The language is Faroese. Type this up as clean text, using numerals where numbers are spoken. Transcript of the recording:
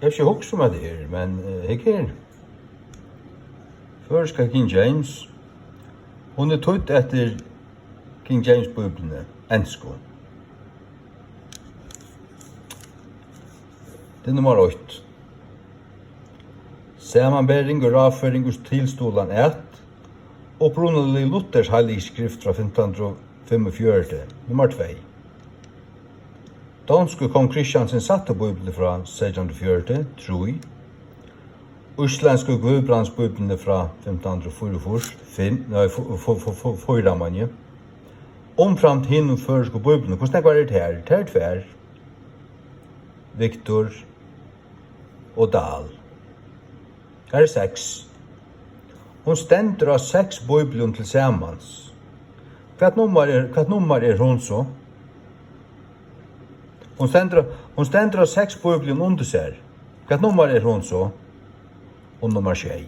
Jeg ikke huske om det men ikke Førska King James, hun tøtt etter King James-bøblene, ensko. Det nummer 8. Samanbering og avføring og tilstolan opprunelig Luthers heilige skrift fra 1545, nummer 2. Danske kong Kristiansen satte bøblene fra 1640, tror Islandske Guðbrandsbøblene fra 1544, 4 manje. Omframt hinn førske bøblene, hvordan var det her? Det er tver. Victor og Dahl. Her er 6. Hon stendur av 6 bøblene til samans. Hva nummer er hon så? Hon stendur av 6 bøblene under seg. Hva nummer er hon så? Og nummer 6.